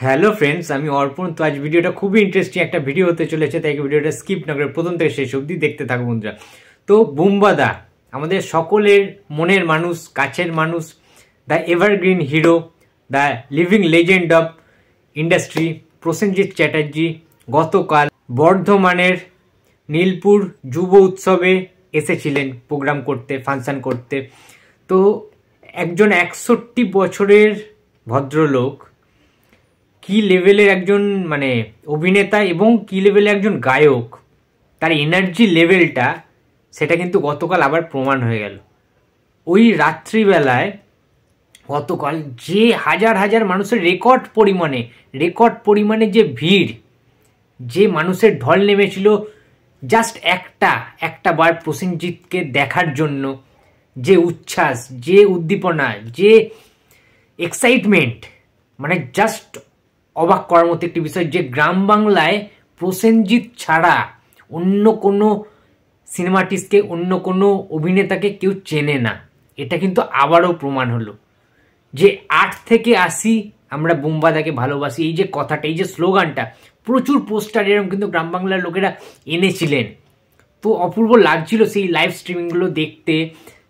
Hello friends, আমি অর্পণ। তো আজ ভিডিওটা খুবই ইন্টারেস্টিং একটা ভিডিও হতে চলেছে, তাই ভিডিওটা স্কিপ না করে প্রথম থেকে শেষ অবধি দেখতে থাকো বন্ধুরা। তো বুম্বাদা আমাদের সকলের মনের মানুষ, কাছের মানুষ, the evergreen hero, the living legend of industry Prosenjit Chatterjee গতকাল বর্ধমানের নীলপুর যুব উৎসবে এসেছিলেন প্রোগ্রাম করতে, ফাংশন করতে। তো একজন 61 বছরের ভদ্রলোক কি লেভেলের একজন অভিনেতা এবং কি লেভেলের একজন গায়ক, তার এনার্জি লেভেলটা সেটা কিন্তু গতকাল আবার প্রমাণ হয়ে গেল। ওই রাত্রিবেলায় গতকাল যে হাজার হাজার মানুষের রেকর্ড পরিমাণে যে ভিড়, যে মানুষের ঢল নেমেছিল জাস্ট একটা বার প্রসেনজিৎকে দেখার জন্য, যে উচ্ছ্বাস, যে উদ্দীপনা, যে এক্সাইটমেন্ট, জাস্ট অবাক করার মতো একটি বিষয়। যে গ্রাম বাংলায় প্রসেনজিৎ ছাড়া অন্য কোনো সিনেমা আর্টিস্টকে, অন্য কোনো অভিনেতাকে কেউ চেনে না, এটা কিন্তু আবারও প্রমাণ হলো। যে 8 থেকে 80 আমরা বুম্বাদাকে ভালোবাসি, এই যে কথাটা, এই যে স্লোগানটা, প্রচুর পোস্টার এরকম কিন্তু গ্রাম বাংলার লোকেরা এনেছিলেন। তো অপূর্ব লাগছিল সেই লাইভ স্ট্রিমিংগুলো দেখতে,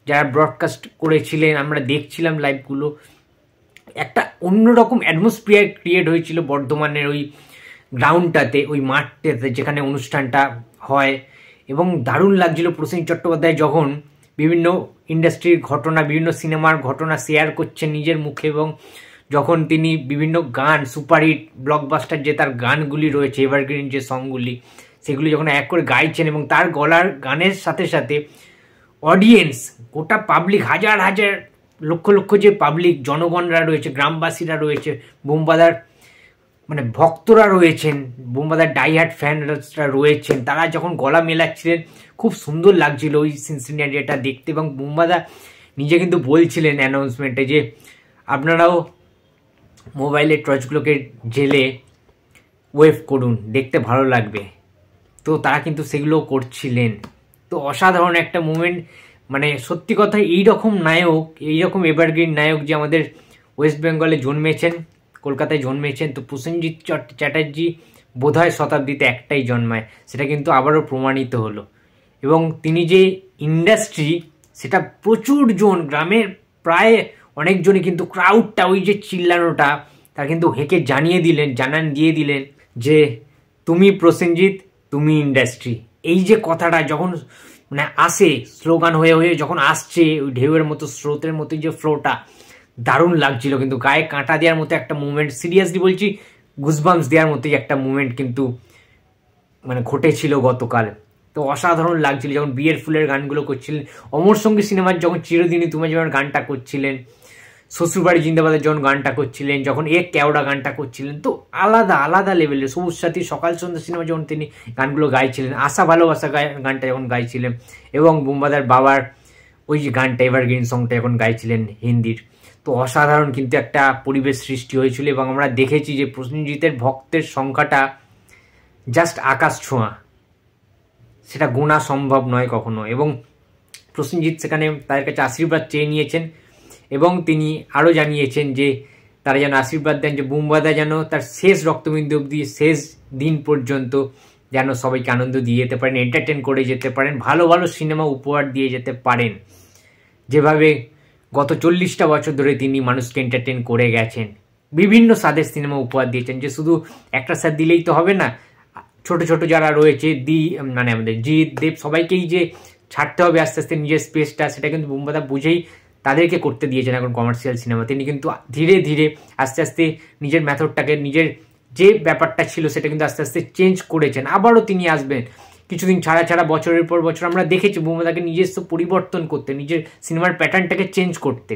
যারা ব্রডকাস্ট করেছিলেন, আমরা দেখছিলাম লাইভগুলো। একটা অন্যরকম অ্যাটমসফিয়ার ক্রিয়েট হয়েছিল বর্ধমানের ওই গ্রাউন্ডটাতে, ওই মাঠটাতে যেখানে অনুষ্ঠানটা হয়। এবং দারুণ লাগছিল প্রসেনজিৎ চট্টোপাধ্যায় যখন বিভিন্ন ইন্ডাস্ট্রির ঘটনা, বিভিন্ন সিনেমার ঘটনা শেয়ার করছেন নিজের মুখে, এবং যখন তিনি বিভিন্ন গান, সুপারহিট ব্লকবাস্টার যে তার গানগুলি রয়েছে, এভারগ্রিন যে সংগুলি, সেগুলি যখন এক করে গাইছেন, এবং তার গলার গানের সাথে সাথে অডিয়েন্স, গোটা পাবলিক, হাজার হাজার লক্ষ লক্ষ যে পাবলিক জনগণরা রয়েছে, গ্রামবাসীরা রয়েছে, বুম্বাদার ভক্তরা রয়েছেন, বুম্বাদার ডাইহার্ট ফ্যানরা রয়েছেন, তারা যখন গলা মেলাচ্ছিলেন খুব সুন্দর লাগছিল ওই সিনসিনারিটা দেখতে। এবং বুম্বাদা নিজে কিন্তু বলছিলেন অ্যানাউন্সমেন্টে যে আপনারাও মোবাইলের টর্চগুলোকে জেলে ওয়েভ করুন, দেখতে ভালো লাগবে। তো তারা কিন্তু সেগুলো করছিলেন। তো অসাধারণ একটা মুভমেন্ট, সত্যি কথা, এইরকম নায়ক, এইরকম এভারগ্রিন নায়ক যে আমাদের ওয়েস্ট বেঙ্গলে জন্মেছেন, কলকাতায় জন্মেছেন। তো প্রসেনজিৎ চ্যাটার্জি বোধহয় শতাব্দীতে একটাই জন্মায়, সেটা কিন্তু আবারও প্রমাণিত হলো। এবং তিনি যে ইন্ডাস্ট্রি, সেটা প্রচুর জন, গ্রামের প্রায় অনেকজনই কিন্তু, ক্রাউডটা, ওই যে চিল্লানোটা, তারা কিন্তু হেঁকে জানান দিয়ে দিলেন যে তুমি প্রসেনজিৎ, তুমি ইন্ডাস্ট্রি। এই যে কথাটা যখন আসে, স্লোগান হয়ে যখন আসছে, ওই ঢেউয়ের মতো, স্রোতের মতো যে ফ্লোটা, দারুণ লাগছিল কিন্তু। গায়ে কাঁটা দেওয়ার মতো একটা মুভমেন্ট, সিরিয়াসলি বলছি, গুজবাম্পস দেওয়ার মতোই একটা মুভমেন্ট কিন্তু ঘটেছিল গতকাল। তো অসাধারণ লাগছিল যখন বিয়ের ফুলের গানগুলো করছিলেন, অমর সঙ্গী সিনেমার যখন চিরদিনই তুমি যেমন গানটা করছিলেন, শ্বশুরবাড়ি জিন্দাবাদের যখন গানটা করছিলেন, যখন এক কেওড়া গানটা করছিলেন, তো আলাদা আলাদা লেভেলের। সবুজ সাথী, সকাল সন্ধ্যা সিনেমা যখন তিনি গানগুলো গাইছিলেন, আশা ভালোবাসা গানটা যখন গাইছিলেন, এবং বুম্বাদার বাবার ওই যে গানটা, এভারগ্রিন সংটা যখন গাইছিলেন হিন্দির, তো অসাধারণ কিন্তু একটা পরিবেশ সৃষ্টি হয়েছিল। এবং আমরা দেখেছি যে প্রসেনজিতের ভক্তের সংখ্যাটা জাস্ট আকাশ ছোঁয়া, সেটা গোনা সম্ভব নয় কখনো। এবং প্রসেনজিৎ সেখানে তাদের কাছে আশীর্বাদ চেয়ে নিয়েছেন, এবং তিনি আরও জানিয়েছেন যে তারা যেন আশীর্বাদ দেন যে বুম্বাদা যেন তার শেষ রক্তবিন্দু অবধি, শেষ দিন পর্যন্ত যেন সবাইকে আনন্দ দিয়ে যেতে পারেন, এন্টারটেন করে যেতে পারেন, ভালো ভালো সিনেমা উপহার দিয়ে যেতে পারেন, যেভাবে গত 40টা বছর ধরে তিনি মানুষকে এন্টারটেন করে গেছেন। বিভিন্ন স্বাদের সিনেমা উপহার দিয়েছেন, যে শুধু একটা স্বাদ দিলেই তো হবে না, ছোট ছোট যারা রয়েছে, আমাদের জিৎ, দেব, সবাইকেই যে ছাড়তে হবে আস্তে আস্তে নিজের স্পেসটা, সেটা কিন্তু বুম্বাদা বুঝেই তাদেরকে করতে দিয়েছেন এখন কমার্শিয়াল সিনেমা। তিনি কিন্তু ধীরে ধীরে আস্তে আস্তে নিজের মেথডটাকে, নিজের যে ব্যাপারটা ছিল সেটা কিন্তু আস্তে আস্তে চেঞ্জ করেছেন। আবারও তিনি আসবেন কিছুদিন ছাড়া বছরের পর বছর আমরা দেখেছি বুম্বাদাকে নিজস্ব পরিবর্তন করতে, নিজের সিনেমার প্যাটার্নটাকে চেঞ্জ করতে।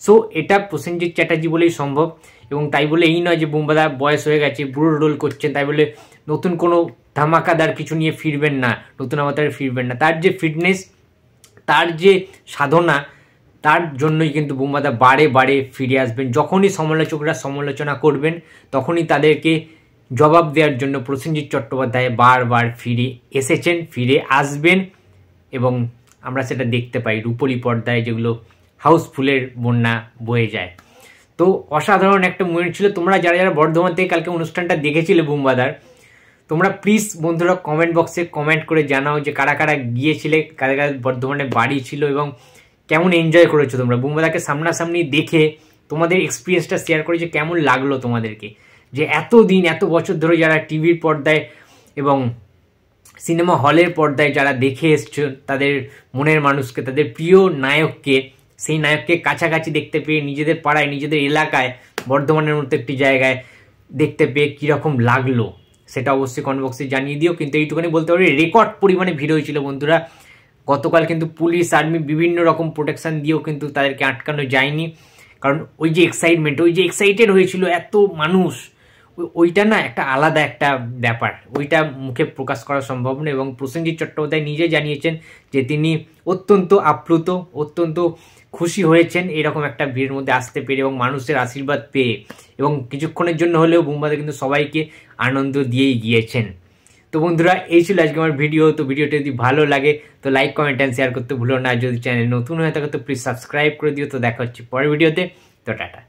সো এটা প্রসেনজিৎ চ্যাটার্জি বলেই সম্ভব। এবং তাই বলে এই নয় যে বুম্বাদা বয়স হয়ে গেছে, বুড়ো রোল করছেন, তাই বলে নতুন কোনো ধামাকাদার কিছু নিয়ে ফিরবেন না, নতুন অবতারে ফিরবেন না। তার যে ফিটনেস, তার যে সাধনা, তার জন্যই কিন্তু বুম্বাদা বারে বারে ফিরে আসবেন। যখনই সমালোচকরা সমালোচনা করবেন, তখনই তাদেরকে জবাব দেওয়ার জন্য প্রসেনজিৎ চট্টোপাধ্যায় বারবার ফিরে এসেছেন, ফিরে আসবেন। এবং আমরা সেটা দেখতে পাই রূপলী পর্দায়, যেগুলো হাউসফুলের বন্যা বয়ে যায়। তো অসাধারণ একটা মুভমেন্ট ছিল। তোমরা যারা যারা বর্ধমান থেকে কালকে অনুষ্ঠানটা দেখেছিলে বুম্বাদার, তোমরা প্লিজ বন্ধুরা কমেন্ট বক্সে কমেন্ট করে জানাও যে কারা কারা গিয়েছিলে, কারা কারা বর্ধমানে বাড়ি ছিল এবং কেমন এনজয় করেছো তোমরা বুম্বাদাকে সামনাসামনি দেখে। তোমাদের এক্সপিরিয়েন্সটা শেয়ার করে যে কেমন লাগলো তোমাদেরকে, যে এত দিন এত বছর ধরে যারা টিভির পর্দায় এবং সিনেমা হলের পর্দায় যারা দেখে এসছো তাদের মনের মানুষকে, তাদের প্রিয় নায়ককে, সেই নায়ককে কাছাকাছি দেখতে পেয়ে নিজেদের পাড়ায় নিজেদের এলাকায় বর্ধমানের মতো একটি জায়গায় দেখতে পেয়ে কীরকম লাগলো সেটা অবশ্যই কমেন্ট বক্সে জানিয়ে দিও। কিন্তু এইটুখানি বলতে পারি রেকর্ড পরিমাণে ভিড় হয়েছিল বন্ধুরা। গতকাল কিন্তু পুলিশ আর্মি বিভিন্ন রকম প্রোটেকশন দিয়েও কিন্তু তাদেরকে আটকানো যায়নি, কারণ ওই যে এক্সাইটমেন্ট, ওই যে এক্সাইটেড হয়েছিল এত মানুষ, ওইটা না একটা আলাদা একটা ব্যাপার, ওইটা মুখে প্রকাশ করা সম্ভব না। এবং প্রসেনজিৎ চট্টোপাধ্যায় নিজে জানিয়েছেন যে তিনি অত্যন্ত আপ্লুত, অত্যন্ত খুশি হয়েছেন এরকম একটা ভিড়ের মধ্যে আসতে পেরে এবং মানুষের আশীর্বাদ পেয়ে, এবং কিছুক্ষণের জন্য হলেও বুম্বাদা কিন্তু সবাইকে আনন্দ দিয়েই গিয়েছেন। তো বন্ধুরা এই ছিল আজকে আমার ভিডিও। তো ভিডিওটা যদি ভালো লাগে তো লাইক কমেন্ট অ্যান্ড শেয়ার করতে ভুলো না। যদি চ্যানেল নতুন হয়ে থাকে তো প্লিজ সাবস্ক্রাইব করে দিও। তো দেখা হচ্ছে পরের ভিডিওতে। তো টাটা।